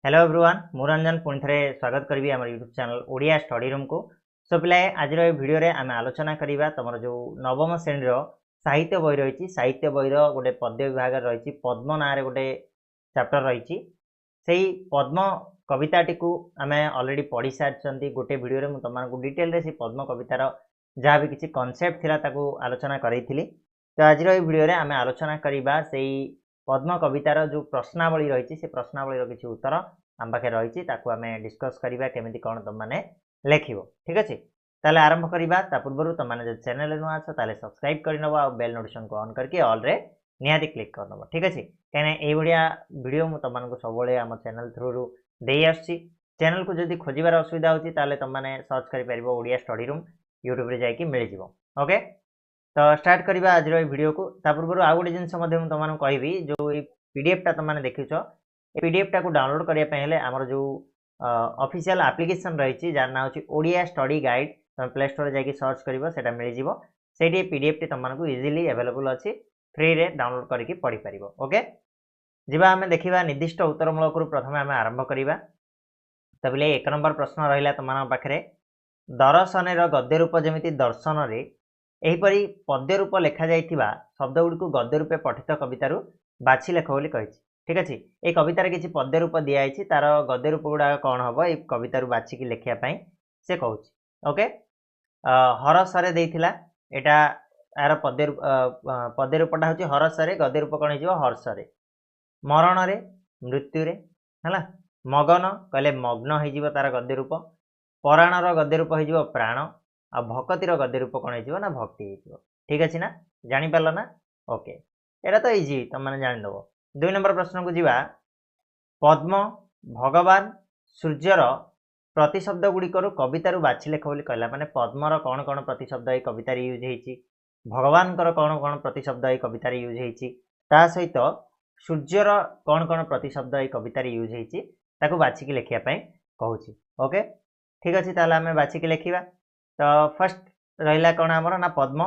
Hello everyone मु रंजन पुणी थे स्वागत करी आम YouTube channel Odia study room को। सो पिला आज भिडियो रे आम आलोचना करवा तुम जो नवम श्रेणी साहित्य बही रही साहित्य बही गोटे पद्य विभाग रही पद्म ना गोटे चैप्टर रही से पद्म कविताटी को आम अलरेडी पढ़ी सारी गोटे भिडियो रे तुमको डिटेल रे से पद्म कवितार जहाँ भी किसी कनसेप्ट थिला ताकू आलोचना करी तो आज भिडियो रे आम आलोचना करवा से पद्म कवितार जो प्रश्नावली रही से प्रश्नावली किसी उत्तर आम पाखे रही आम डिस्कस करवा केमी कौन तुम मैंने लिख ठीक अच्छे ताले आरंभ करवा पूर्व तुमने जो चैनल नुआ अच्छे ताले सब्सक्राइब कर नब आ बेल नोटिफिकेशन को ऑन करके ऑल रे निहाती क्लिक कर नब ठीक अच्छे कहीं भाया वीडियो मुझे तुमको सब आम चैनल थ्रू दे आसी चैनल को जब खोजार असुविधा होती तुमने सर्च कर ओडिया स्टडी रूम यूट्यूब रे जाकि मिल जाव ओके। तो स्टार्ट करवा आज वीडियो को पूर्व आउ गोटे जिनस तुमको कहि जो पीडीएफ टा तुमने देखुच पीडीएफ टा को डाउनलोड करने आमर जो ऑफिशियल एप्लिकेशन रही जार ना हूँ ओडिया स्टडी गाइड तुम प्ले स्टोर जाकि सर्च कर मिल जाए पीडीएफ टी तुमको इजिली अवेलेबल अच्छी फ्री रे डाउनलोड करके पढ़ी पार ओके। जीवा आम देखा निर्दिष्ट उत्तरमूलक प्रथम आम आरंभ करवा तो बोले एक नंबर प्रश्न रहा तुम पाखे दर्शन गद्य रूप जमी दर्शन रे एहीपरी पद्य रूप लिखा जाइथिबा शब्द गुडी को गद्य रूपे पठित कवितारू बाछि लेख बोली कहिछि ठीक अछि। ए कवितार किछि पद्य रूप दिया आइछि तार गद्य रूप गुडा कोन हबो ए कवितारू बाछि कि लेखिया पई से कहउछि ओके। हरसरे देइथिला एटा यार पद्य रूपटा होछि हरसरे गद्य रूप कोन हिजिबो हर्षरे मरण रे मृत्यु रे हला मगन कहले मग्न हिजिबो तार गद्य रूप पराणर गद्य रूप हिजिबो प्राण आ भक्तिर गद्य रूप कौन हो भक्ति हो ठीक अच्छे ना जापार ना ओके एटा तो इजी तुम मैंने जानीदेव। 2 नंबर प्रश्न को जीवा पद्म भगवान सूर्यर प्रतिशब्द गुड़िकर कवितारू बाछि लेख बोली कहला माने पद्मर कौन कौन प्रतिशब्द ये कवितार यूज होती भगवान कौन कौन प्रतिशब्द ये कवितार यूज होती सहित सूर्यर कौन कौन प्रतिशब्द ये कवितार यूज होती बाछिकी लिखापी कहूँ ओके ठीक अच्छे ताल आम बाछिकी लिखा तो फर्स्ट रहा कौन आमर ना पद्म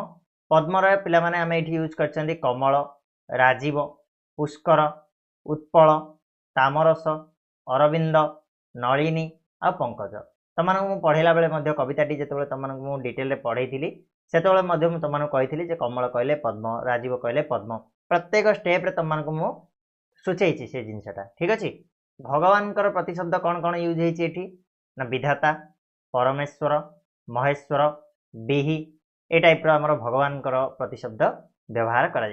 पद्मर पिला माने आम ये यूज कर कमल राजीव पुष्कर उत्पल तामरस अरविंद नलिनी आ पंकज तुमको पढ़ेला बेले कविताटी जो तुमको डिटेल पढ़ई से तुमको कही कमल कहले पद्म राजीव कहले पद्म प्रत्येक स्टेप तुमको सूचई से जिनसा ठीक अच्छे। भगवान प्रतिशब्द कौन कौन यूज होती ना विधाता परमेश्वर महेश्वर बिहि ए टाइप आमर भगवान प्रतिशब्द व्यवहार करा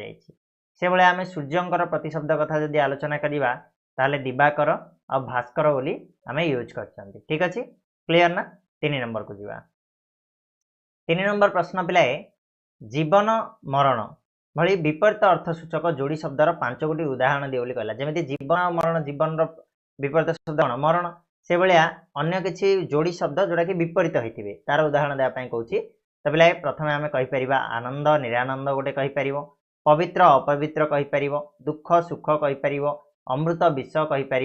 से भाई आम सूर्यंकर प्रतिशब्द कथा जदि आलोचना करवा ताले दिवाकर आ भास्कर बोली आम यूज कर ठीक अच्छे क्लियर ना। 3 नंबर को जीवा 3 नंबर प्रश्न पिलाए जीवन मरण भली विपरीत अर्थसूचक जोड़ी शब्दर 5 गोटी उदाहरण दिए कहला जमी जीवन और मरण जीवन विपरीत शब्द मरण से भाया अन्य किसी जोड़ी शब्द जोड़ा कि विपरीत होते तार उदाहरण देवाई कौची तो पिला प्रथम आम कहीपर आनंद निरानंद गोटे कहीपर पवित्र अपवित्र कहीपर दुख सुख कहीपर अमृत विष कहीपर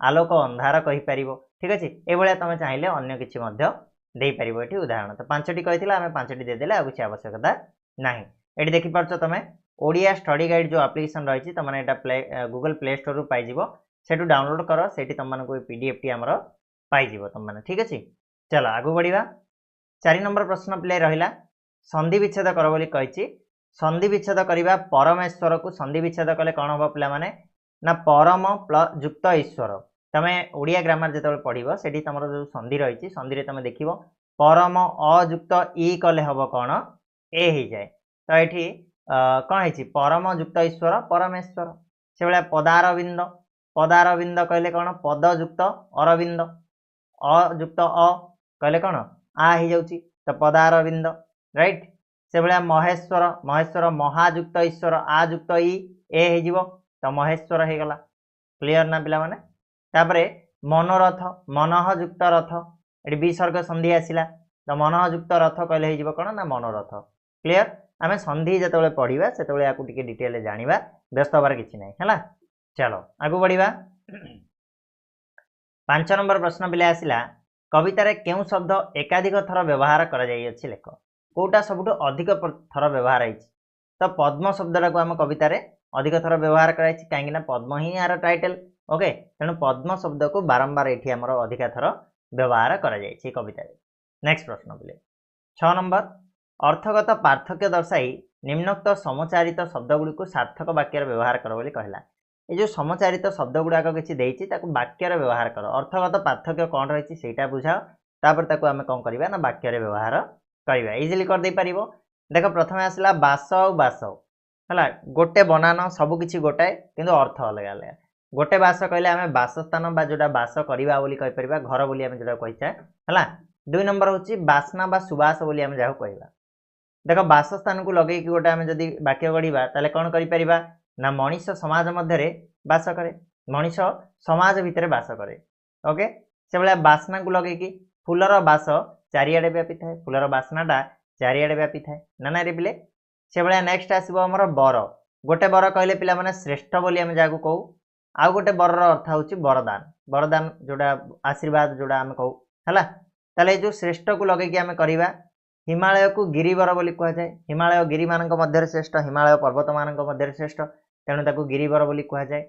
आलोक अंधार कहीपर ठीक अच्छे ये तुम चाहिए अन्य किसी देपर ये उदाहरण तो 5टी कही आम 5टी देदेले आ किसी आवश्यकता ना ये देखिपार तुम ओडिया स्टडी गाइड जो एप्लिकेशन रही तुमने यहाँ गूगल प्ले स्टोर पाइज से डाउनलोड कर से तुमको पीडीएफ टी आमर पाइज तुम मैंने ठीक अच्छे। चलो आगू बढ़िया 4 नंबर प्रश्न पिले रहा संधि विच्छेद कर बोली कही संधि विच्छेद करवा परमेश्वर को संधि विच्छेद कले कौन हम पे मैंने ना परम प्लस युक्त ईश्वर तुम ओडिया ग्रामर जो पढ़ो से तुम जो संधि रही संधि तुम देख परम अयुक्त ई कले हम कौन ए हो जाए तो ये कौन है परम युक्त ईश्वर परमेश्वर से भाया पदारविंद पदारविंद कहले कौन पदयुक्त अरविंद अयुक्त अ कहले कौन आ ही जाउची तो पदारविंद राइट से भाया महेश्वर महेश्वर महायुक्त ईश्वर आयुक्त ई ए हो तो महेश्वर हो गला क्लियर ना पिला माने तापरे मनोरथ मनयुक्त रथ ये विसर्ग संधि आसला तो मनयुक्त रथ कहले हो कौन ना मनोरथ क्लियर आम संधि जो पढ़ा से या डिटेल जाना व्यस्त हबार किसी ना है। चलो आगू बढ़िया 5 नंबर प्रश्न पिले आसला कवितार क्यों शब्द एकाधिक थर व्यवहार कर लेख कौटा सबुठ अधिक थर व्यवहार है तो पद्म शब्दटा को आम कवितार अधिक थर व्यवहार कराई कहीं पद्म ही यार टाइटल ओके तेणु पद्म शब्द को बारंबार ये आमर अधिका थर व्यवहार करा कविता। नेक्स्ट प्रश्न बोले 6 नंबर अर्थगत पार्थक्य दर्शाई निम्नोक्त समचारित शब्दगुड़ी सार्थक वाक्यर व्यवहार कर बोली कहला। ये जो समचारित शब्द गुड़ाक किसी वाक्यर व्यवहार कर अर्थगत पार्थक्य कौन रही है बुझाओ तापर आम कौन करवा ना वाक्यर व्यवहार करवा इजिली करदे पार। देख प्रथम आसला बास आ बास है गोटे बनान सबकि गोटाए किंतु अर्थ अलग अलग। गोटे बास कहले आम बासस्थान बा जोटा बास करवा बोली कहीपर घर बोली आम जोटा कहीचा है। 2 नंबर हूँ बासना बा सुबास बोली आम जहाँ कहवा। देख बासस्थान को लगे गोटे आम जदि वाक्य गढ़ा ताले कौन करिपरिबा ना मनीष समाज मध्य बास करे मनीष समाज भितर बास करे। ओके से भाया बासना को लगे फूलर बास चारिआडे व्यापी थाए फूलर बासनाटा चारिआडे व्यापी थाए ना रे पिले। से भाया नेक्स्ट आसो आमर बर गोटे बर कहले पिला माने श्रेष्ठ बोली आम जहाँ कहू। आउ गोटे बरर अर्थ हूँ वरदान वरदान जोड़ा आशीर्वाद जोड़ा आम कहू है। ताले जो श्रेष्ठ को लगे आम करवा हिमालय को गिरिवर बोली कहुए। हिमालय गिरी मान मध्य श्रेष्ठ हिमालय पर्वत मान मध्य श्रेष्ठ तेणु ताकू गिरिवर बोली कहुए।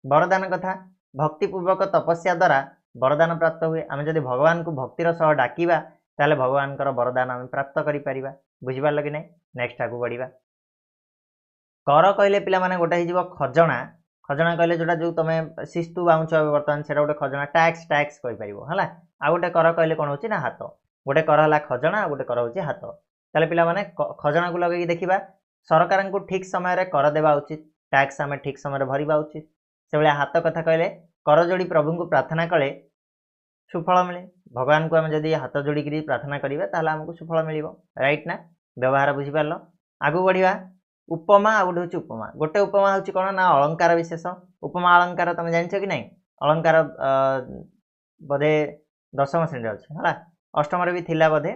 वरदान कथा भक्तिपूर्वक तपस्या द्वारा वरदान प्राप्त हुए। आम जब भगवान को भक्तिर सह डाकिबा ताले भगवान वरदान आम प्राप्त करें बुझिपार लगे ना। नेक्स्ट आगू बढ़िया कर कहले पिला माने गोटे हो खजना खजना कहले जोटा जो तुम शिस्तु बाउंच बर्तमान से गोटे खजना टैक्स टैक्स कहीपर है। आ गोटे कर कहले कौन हो हाथ गोटे कर है खजना गोटे कर हो हाथ। ताले पिला माने खजना को लगे देखा सरकार को ठीक समय कर देवा उचित टैक्स आम ठीक समय भरवा उचित। से भाया हाथ कथा कहले कर जोड़ी प्रभु को प्रार्थना कले सुफल मिले। भगवान को आम जदि हाथ जोड़ी प्रार्थना करिबा ताले हमको सुफल मिल राइट ना व्यवहार बुझिपार। आगू बढ़िया उपमा आ गोटे हूँ उपमा गोटे उपमा हूँ कौन ना अलंकार विशेष उपमा अलंकार तुम जान कि नहीं अलंकार बोधे 10म श्रेणी अच्छे है 8म भी थिला बोधे।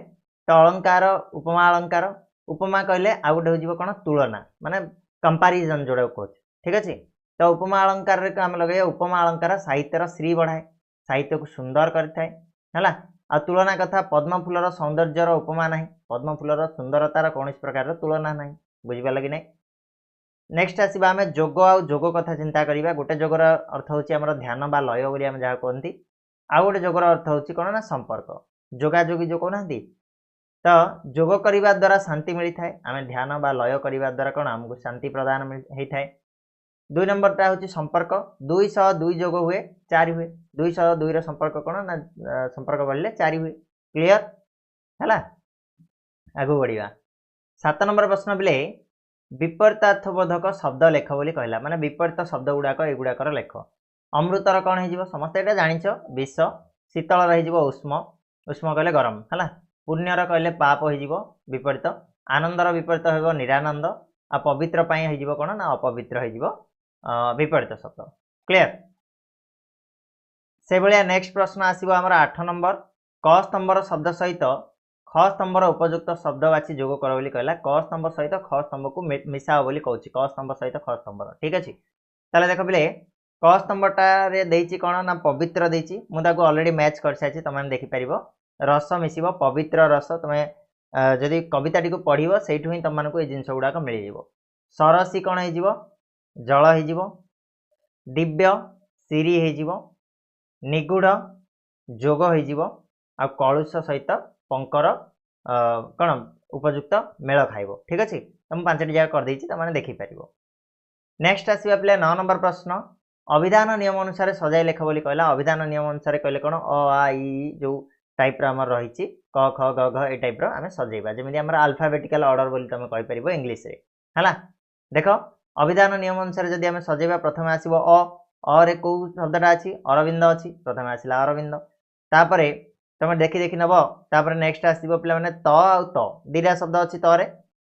तो अलंकार उपमा अलंकार उपमा कहले आ गोटे हो कौन तुलना माने कंपारिजन जोड़ा कह ठीक अच्छे। तो उपमा अलंकार आम लगे उपमा अलंकार साहित्यर श्री बढ़ाए साहित्य को सुंदर करें है। आ तुलना कथा पद्म फूलर सौंदर्यर उपमा ना पद्म फूलर सुंदरतार कौन प्रकार तुलना ना बुझिपार लगे ना। नेक्स्ट आसवा आम जोग आ जोग कथा चिंता करवा गोटे जोगर अर्थ हूँ आम ध्यान बा लय बोली आम जहाँ कहती आ गोटे जोगर अर्थ हूँ कौन ना संपर्क जोगाजोगी जो कहना। तो जोग करने द्वारा शांति मिलता है आम ध्यान बा लय करने द्वारा कौन आमको शांति प्रदान होता है। 2 नंबरटा हूँ संपर्क 2 जोग हुए 4 हुए 202 संपर्क कौन ना संपर्क बढ़ले 4 हुए क्लियर है। आगू बढ़िया 7 नंबर प्रश्न बोले विपरीतार्थबोधक शब्द लेख बोली कहला माने विपरीत शब्द गुड़ाक एगुड़ाकर लेख। अमृतर कौन हो समस्त ये जानिच विष शीतल रही उष्म उष्म कहले गरम है। पुण्यर कहले पाप हो विपरीत आनंदर विपरीत हो निरानंद आ पवित्र हो कौन ना अपवित्र हो विपरीत शब्द क्लियर। से भाया नेक्स्ट प्रश्न आसो आमर 8 नंबर क स्तंभर शब्द सहित ख स्तंभर उपयुक्त शब्द बाछी जोग कर बोली कहला। क स्तंभ सहित ख स्तंभ को मिसाओ बोली कहूँ क स्तंभ सहित ख स्तंभर ठीक अच्छे। ताले देख पिले क स्तंभटारे देइछि कौन ना पवित्र देइछि मुझे अलरेडी मैच कर सारी तुम देखिपर रस मिसिब पवित्र रस तुम्हें जदि कविताटी को पढ़ो से ही तुम मानक ये जिनस गुड़ाक मिल सरसी कौन हो जल हो दिव्य सिरी हो निगूढ़ जोग हो आ कलुष सहित पंकर कौन उपयुक्त मेल खाइब ठीक अच्छे। तो मुझे 5टी जगह करदे तुमने देखिपर। नेक्स्ट आसवा पे 9 नंबर प्रश्न अभिधान नियम अनुसार सजाई लेख बोली कहला। अभिधान नियम अनुसार कहले कौन अ आ इ जो टाइप आमर रही क ख ग घ ए टाइप आम सजेबा जमी आम आल्फाबेटिकल ऑर्डर बोली तुम कहीपर इंग्लीश रे है। देख अभिधान नियम अनुसार जब आम सजेबा प्रथम आसो अ रे कौ शब्दटा अच्छी अरविंद अच्छी प्रथम आसला अरविंद तापर तुम देखी देखी नब तापर नेक्स्ट आसो पे त आ दीटा शब्द अच्छी तरे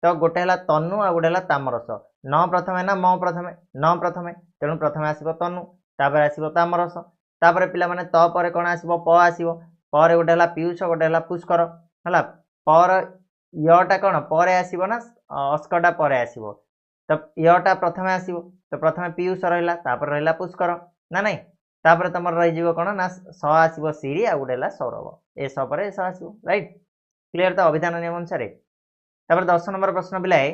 तो गोटे है तनु आ गोटे है तामरस न प्रथमे ना म प्रथमे न प्रथमे तेणु प्रथम आसो तनु तापर आसो तामरस तापर पिला माने त पर कौन आसो प आसो पर गोटे है पीयूष गोटे है पुष्कर है पर यटा कौन पर आसो ना अस्कटा पर आसो तो यटा प्रथम आसो तो प्रथम पीयूष रहा तापर रहा पुष्कर ना नहीं तापर तुम रही कौन ना स आसो सिरी आ गोटे है सौरभ ए स पर स आसो राइट क्लियर। तो अभिधान नियम अनुसार तापर 10 नंबर प्रश्न पिलाए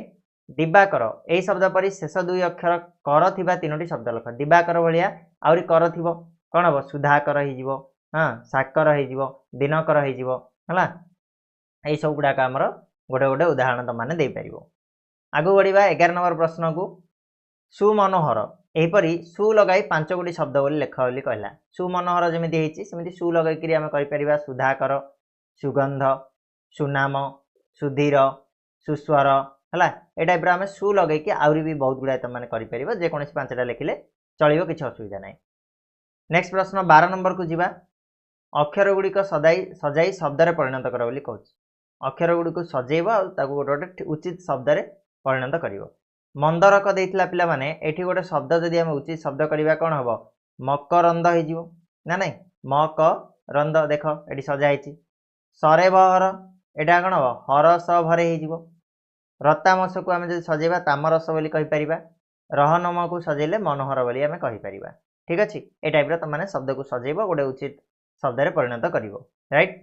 दिवाकर यही शब्द पर शेष 2 अक्षर कर थिबा 3टी शब्द लिख। दिवाकर भाया आउरी कर थिबो कोन हबो सुधाकर हे जिवो हां साकर हे जिवो दिनकर हे जिवो हला एई सब गुडा का हमर गोटे गोटे उदाहरण त माने दे परिबो आगु बढ़िबा 11 नंबर प्रश्न को सुमनोहर एहीपरी सु लगाई 5 गोटी शब्द बोली लेख बोली कहला सुमनोहर जमिति हेछि सेमिति सु लगाई करी हम कहि परिबा सुधाकर सुगंध सुनाम सुधीर सुस्वर हला ए टाइप रा हम सु लगाई कि आउरी भी बहुत गुडा त माने करि परिबा जे कोनसी पांचटा लेखिले चलिबो किछ असुविधा नै नेक्स्ट प्रश्न 12 नंबर को जिबा अक्षर गुडी को सजाई शब्द रे परिणत कर बोली कहछि अक्षर गुडी को सजेइबो आ ताको गोटे उचित शब्द रे परिणत करिवो मंदरक देइथिला पिला माने एठी गोटे शब्द जदि हम उचित शब्द करिबा कोन हबो मकरंद हे जिवो ना नै मकरंद देखो एठी सजा हेछि सरे बहर एटा कोन हबो हरस भरे हे जिवो रतामस को हम जदि सजेबा तामरस बोली कहि परिबा रहनम को सजेले मनोहर बोली हम कहि परिबा ठीक अछि ए टाइप रो त माने शब्द को सजेइबो गोटे उचित शब्द रे परिणत करिवो राइट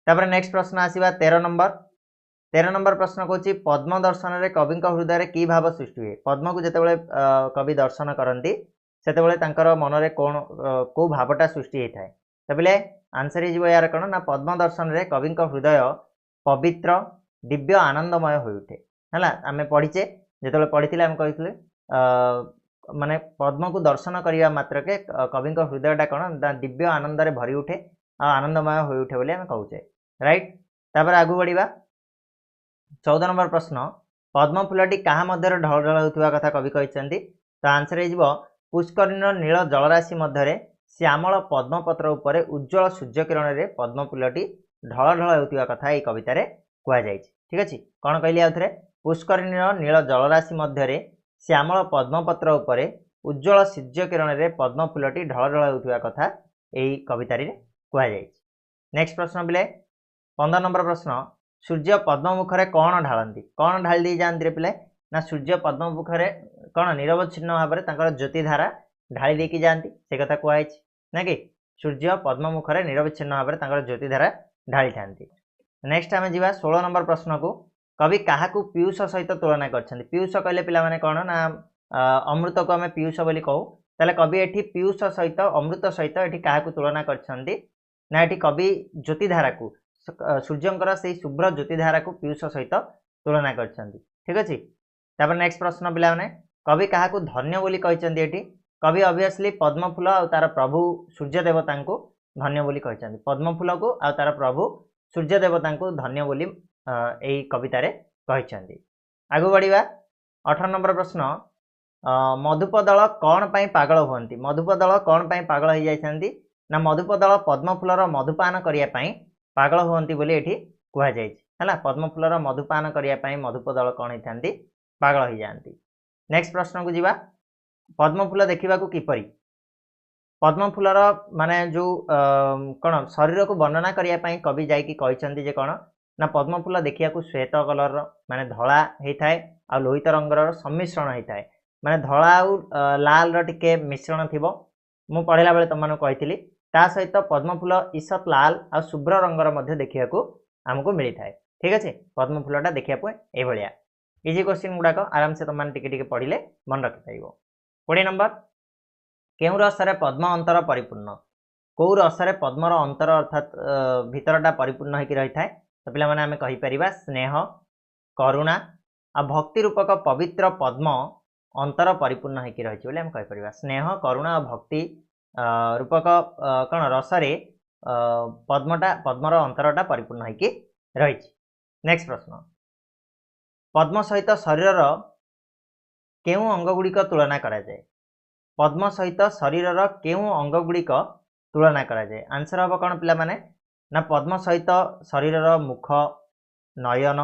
तापर नेक्स्ट प्रश्न आसीबा 13 नंबर प्रश्न कहछि पद्म दर्शन रे कवि हृदय रे की भाव सृष्टि हुए पद्म को जेतेबेले कवि दर्शन करंती सेतेबेले तांकर मन रे कोन को भावटा सृष्टि हे थाए तबले आंसर हे जिवो यार कोन ना पद्म दर्शन रे कवि हृदय पवित्र दिव्य आनंदमय होई उठे हला आमे पढिचे जेतेबेले पढिथिले हम कहिथिले माने पद्म को दर्शन करिया मात्र के कवि हृदयटा कोन दिव्य आनंद रे भरी उठे आ आनंदमय होई उठे बोली हम कहूचे राइट तापर आगु बढ़िबा 14 नंबर प्रश्न पद्म फुलटी कहा मध्य ढल ढल होउथुवा कथा कवि कहिसंती तो आंसर हे जिवो पुष्करिणी नील जलराशि मध्य श्यामल पद्मपत्र उपरे उज्जवल सूर्य किरण रे पद्म फुलटी ढल ढल होउथुवा कथा ए कविता रे कुआ जायछि ठीक अछि कोन कहली आउथरे पुष्करिणी नील जलराशि मध्य श्यामल पद्मपत्र उपरे उज्जवल सूर्य किरण रे पद्म फुलटी ढल ढल होउथुवा कथा ए कविता रे कुआ जायछि नेक्स्ट प्रश्न बिले 15 नंबर प्रश्न सूर्य पद्म मुखरे कौन ढालती कौन ढाल दी जानती रे पिले ना सूर्य पद्म मुखरे कौन निरवच्छिन्न भाव में तांकर ज्योति धारा ढाली देकी जानती से कथा कुआ है ना कि सूर्य पद्म मुखरे निरवच्छिन्न भाव में तांकर ज्योति धारा ढाली थांती नेक्स्ट आमे जीवा 16 नंबर प्रश्न को कवि काहाकू पीयूष सहित तुलना करछन्ती पीयूष कहले पिला माने कोन ना अमृत को आमे पीयूष बोली कहू ताले कवि एठी पीयूष सहित अमृत सहित एठी काहाकू तुलना करछन्ती ना एठी कवि ज्योति धारा को सूर्यंकर से शुभ्र ज्योतिधारा को पीयूष सहित तुलना करछन्ती ठीक अछि तापर नेक्स्ट प्रश्न पिला माने कवि काहाकू धन्य बोली कहिसन्ती एठी कवि ऑब्वियसली पद्म फूल आ तार प्रभु सूर्य देवता को धन्य बोली कहिसन्ती पद्म फूल को आ तार प्रभु सूर्य देवता को धन्य बोली एई कविता रे कहिसन्ती आगु बढ़िबा 18 नंबर प्रश्न मधुपदल कौन पाई पागल होंती मधुपदल कौन पाई पागल हो जाइसन्ती ना मधुपदल पद्म फूलर मधुपान करिया पाई पागल होंती बोली एठी कुआ जायछि हला पद्म फूलर मधुपान करिया पाई मधुपदल कौन होइथांती पागल हो जांती नेक्स्ट प्रश्न को जीवा पद्म फूल देखिबा को किपरि पद्म फूलर माने जो कोन शरीर को वर्णना करिया पाई कवि जाई कि कहिसन्ती जे कोन ना पद्म फूल देखिया को श्वेत कलर माने धळा हेइथाय आ लोहित रंगर सम्मिश्रण हेइथाय माने धळा आ लाल र टिके मिश्रण थिबो मु पढिला बेले तमन कहितली ता सहित पद्म फूल ईसत लाल आ शुभ्र रंगर मध्य देखिया को हमको मिली थाए ठीक अछि पद्म फूलटा देखिया पय ए भलिया इजी क्वेश्चन गुडा को आराम से तमन टिके टिके पढिले मन रखि पाइबो 20 नंबर केउ रसरे पद्म अंतर परिपूर्ण को रसरे पद्मर अंतर अर्थात भीतरटा परिपूर्ण होई कि रही थाए तो पिला माने हमें कहि परिबा स्नेह करुणा आ भक्ति रूपक पवित्र पद्म अंतर परिपूर्ण होई कि रही छी बोले हम कहि परिबा स्नेह करुणा आ भक्ति रूपक कौन रसरे पद्मर अंतरटा परिपूर्ण होइकी रही नेक्स्ट प्रश्न पद्म सहित शरीर केउ अंग गुड़िक तुलना करा जाए पद्म सहित शरीर केउ अंग गुड़िक तुलना करा जाए आंसर हम कौन पिला माने ना पद्म सहित शरीर मुख नयन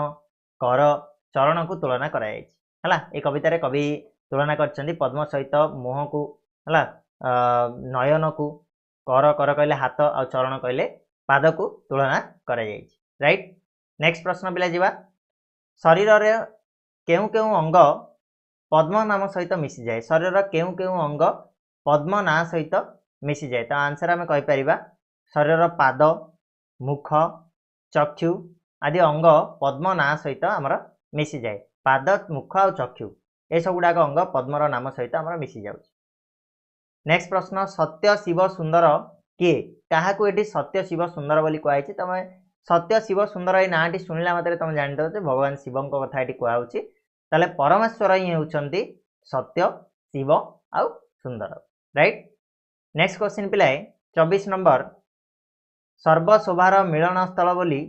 कर चरण को तुलना करा हला ए कवितार कवि तुलना करछन्ती पद्म सहित मुह को हला नयन को कर कर कहले हाथ आ चरण कहले पाद को तुलना करा राइट नेक्स्ट प्रश्न पिला जीवा शरीर रे केउ केउ अंग पद्म नाम सहित मिसी जाए शरीर केउ केउ अंग पद्म ना सहित मिसी जाए तो आंसर आम कहि परिबा शरीर पाद मुख चक्षु आदि अंग पद्म ना सहित आमर मिसी जाए पाद मुख आ चक्षु ए सब गुडाक अंग पद्मर नाम सहित आमर मिसी जाउछि नेक्स्ट प्रश्न सत्य शिव सुंदर किए क्या सत्य शिव सुंदर बोली कहुई तुम सत्य शिव सुंदर ये नाटी शुणिला मतलब तुम जानते भगवान शिव कथा ये कहुच्छी ताले परमेश्वर ही होती सत्य शिव आउ सुंदर राइट। नेक्स्ट क्वेश्चन पिलाए 24 नंबर सर्वशोभार मिलन स्थल बोली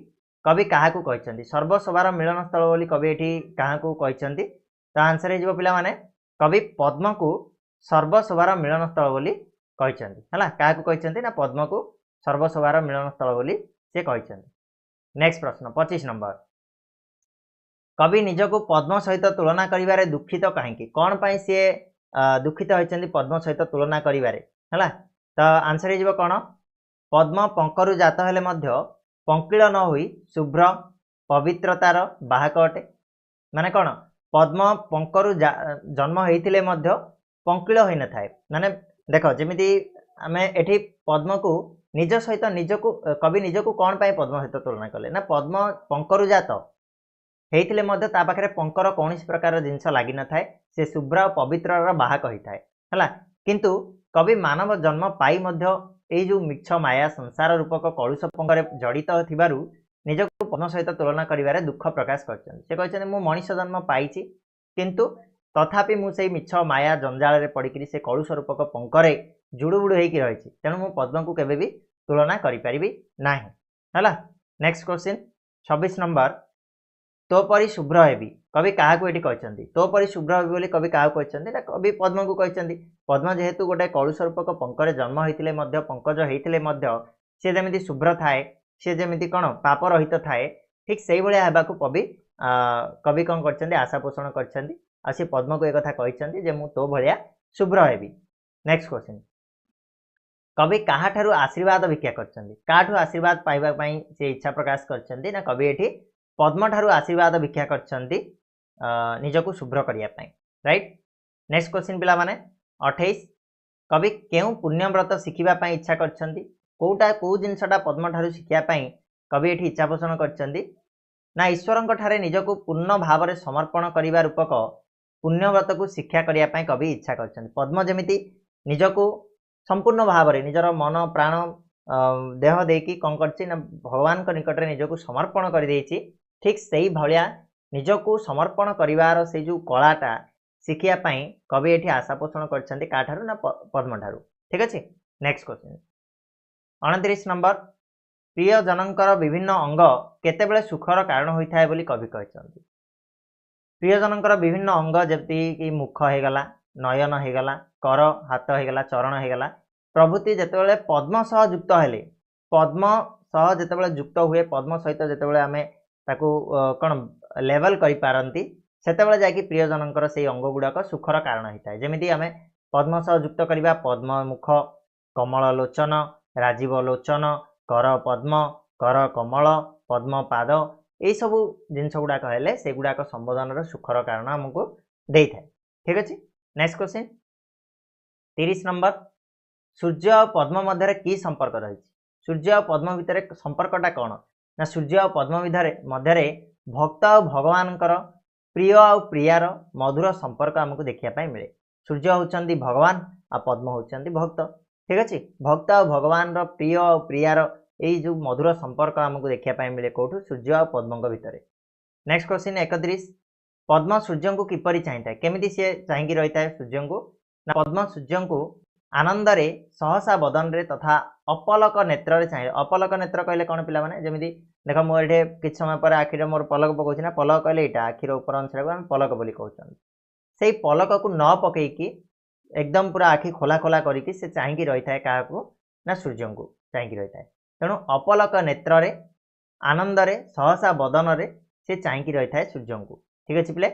कवि क्या कहते सर्वशोभार मिलन स्थल बोली कवि ये क्या कहते तो आंसर हो पिला माने कवि पद्म को सर्वशोभार मिलन स्थल बोली कहते क्या कहते ना पद्म को सर्वशोभार मिलन स्थल बोली से कहते। नेक्स्ट प्रश्न 25 नंबर कवि निजको पद्म सहित तुलना करिवारे दुखित कहीं कौन पाई सी दुखित होती पद्म सहित तुलना करिवारे है तो आंसर हो कौन पद्म पंकरु जात हेले मध्य पंकिल न होई शुभ्र पवित्रतार बाहक अटे माने कौन पद्म पंकरु जन्म होइथिले मध्य पंकिल होई न थाए माने देख जमीती आम एठी पद्म को निज सहित निजको कवि निजको कौन पाई पद्म सहित तुलना कले ना पद्म पंकरु जात होइथिले मध्य ता पाखरे पंकर कौन प्रकार जिनस लगी न थाए से शुभ्र पवित्रर बाहक होता है किंतु कवि मानव जन्म पाई मध्य एई जो मिछ माया संसार रूपक कलुष पंकरे जड़ित थिबारु निजको पद्म सहित तुलना करिवारे दुख प्रकाश करछन मु मनीष जन्म पाइछि किंतु तथापि मु सेई मिछ माया जंजाल रे पड़िकरी से कलुष रूपक पंकरे जुड़ुबुड़ु होइकि रहिछि तेणु मु पद्म को केबे भी तुलना करि परिबि नाही हला। नेक्स्ट क्वेश्चन 26 नंबर तो परी शुभ्र हेबी कवि क्या कहते तो परी शुभ्र हेबी बोली कवि क्या कहते कवि पद्म को कहते पद्म जेहेतु गोटे कलुष रूपक पंकरे जन्म होते पंकज होते सी जमी शुभ्र थाए सी जमी कौन पाप रहित थाए ठीक से भाया कवि कवि कौन कर आशा पोषण कर पद्म को एक कहते मु तो भाया शुभ्र हेबी। नेक्स्ट क्वेश्चन कवि क्या आशीर्वाद भिक्षा कर आशीर्वाद पाइबापी से इच्छा प्रकाश कर कवि ये पद्म ठारू आशीर्वाद भिक्षा कर निजको शुभ्र करने राइट। नेक्स्ट क्वेश्चन पिला माने 28 कवि केउ पुण्यव्रत शिखा इच्छा करोटा कौ जिनसा पद्म ठारू शिखापी कवि ये इच्छा पोषण कर ईश्वर ठारे निजको पूर्ण भाव में समर्पण करने रूपक पुण्यव्रत को शिक्षा करने कवि इच्छा कर पद्म जमी निजको संपूर्ण भाव में निजर मन प्राण देह देकी कौन कर भगवान निकट में निजको समर्पण कर ठीक से भाया निजको समर्पण करार से जो कलाटा शिखापी कवि ये आशा पोषण कर ना पद्म ठारू ठीक अच्छे। नेक्स्ट क्वेश्चन 29 नंबर प्रिय जनकर विभिन्न अंग केतेबेले सुखर कारण होता है बोली कवि कहते प्रिय जनकर विभिन्न अंग जमती कि मुख होगला नयन होगला कर हाथ होगला चरण होगला प्रभृति जितेबाला पद्म सह युक्त हेले पद्म सह जितेबाला युक्त हुए पद्म सहित जितेबाला आम ताकू कौन लेवल करिपारती सेतेबाला जाकि प्रियजनकर से अंग गुड़ाक सुखर कारण होता है जमीती आम पद्म सह युक्त करवा पद्म मुख कमल लोचन राजीव लोचन कर पद्म कर कमल पद्म पाद यही सब जिनस गुड़ाक हेले से गुड़ाक संबोधन सुखर कारण आमको दे था ठीक अच्छे। नेक्स्ट क्वेश्चन 30 नंबर सूर्य और पद्म मध्य की संपर्क रही सूर्य और पद्म भितर संपर्कटा कौन ना सूर्य और पद्म मध्य भक्त और भगवान प्रिय और प्रियार मधुर संपर्क आमको देखा मिले सूर्य होती भगवान आ पद्म होती भक्त ठीक अच्छे भक्त और भगवान प्रिय और प्रियार यही जो मधुर संपर्क आमको देखा मिले कौटू सूर्य और पद्म भितर। नेक्स्ट क्वेश्चन 31 पद्म सूर्य को किपरि चाहिए केमिति सी चाहिए रही है सूर्य को ना पद्म सूर्य को आनंद रे सहसा बदन रे तथा अपलक नेत्र रे चाहिए अपलक नेत्र कहले कौन पिला माने जमी देख मुझे किछ समय पर आखिर मोर पलक पकाउछि ना पलक कहले यहाँ आखिर ऊपर अंश आम पलक बोली कहते से पलक को न पकईकि एकदम पूरा आखि खोला खोला करके से चाहिए रही है क्या ना सूर्य को चाहिए रही है तेणु अपलक नेत्र रे आनंद रे सहसा बदन रे से चाहिए रही है सूर्य को ठीक अच्छे पिले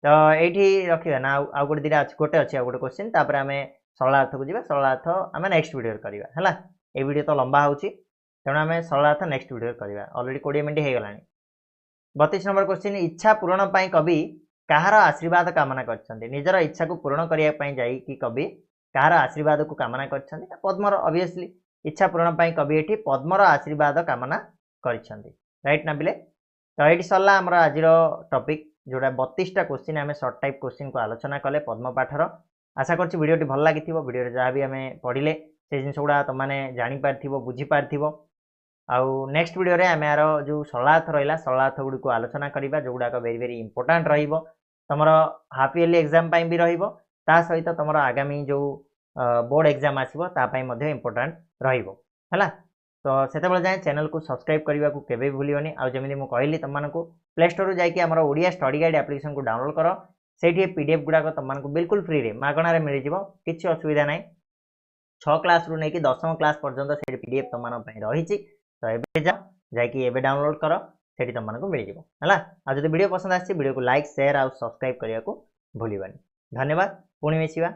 तो ये रखा ना आउ गोटे दिटा गोटे अच्छे आउ गोटे क्वेश्चन तापर आम सरलार्थ को जीवा सरलार्थ आम नेक्स्ट वीडियो करवा ये वीडियो तो लंबा होची तेणु आम सरलार्थ नेक्स्ट वीडियो करवा ऑलरेडी 20 मिनट हो गलानी। 32 नंबर क्वेश्चन इच्छा पूरण पाई कवि कहार आशीर्वाद कामना कर निजर इच्छा को पूरण करने जाकि कवि कहार आशीर्वाद को कामना कर पद्मर ऑब्वियसली इच्छा पूरण पाई कवि ये पद्मर आशीर्वाद कामना कर राइट ना बिले तो ये सरला आमर आज टॉपिक जोड़ा 32टा क्वेश्चन आम सर्ट टाइप क्वेश्चन को आलोचना कले पद्म पाठर आशा करछि वीडियोटी भल लागिथिबो वीडियो रे जहाँ भी आमे पढिले से जिंस गुडा तमाने जानि पारथिबो बुझी पारथिबो आउ नेक्स्ट वीडियो रे आमे आरो जो सरलार्थ रहिला सरलार्थ गुडी को आलोचना करिबा जो गुडा वेरी वेरी इंपोर्टेंट रहिबो तमरो हाफ इयरली एग्जाम पई भी रहिबो ता सहित तमरो आगामी जो बोर्ड एग्जाम आसीबो ता पई मध्ये इंपोर्टेंट रहिबो हला तो सेते बेले जाय चैनल को सब्सक्राइब करबा को केबे भूलियोनी आ जेमिति मु कहली तमनको प्ले स्टोर रो जाय कि हमरो ओडिया स्टडी गाइड एप्लीकेशन को डाउनलोड करो सेठी पीडीएफ गुडा को तमनको बिल्कुल फ्री रे मागणा रे मिलि जिवो किछि असुविधा नै 6 क्लास रु नै कि 10वीं क्लास पर्यंत सेठी पीडीएफ तमन पई रहिछि तो एबे जा जाय कि एबे डाउनलोड करो सेठी तमनको मिलि जिवो हला आ जदि वीडियो पसंद आछि वीडियो को लाइक शेयर आ सब्सक्राइब करिया को भूलिबानी धन्यवाद पुणी मिसिबा।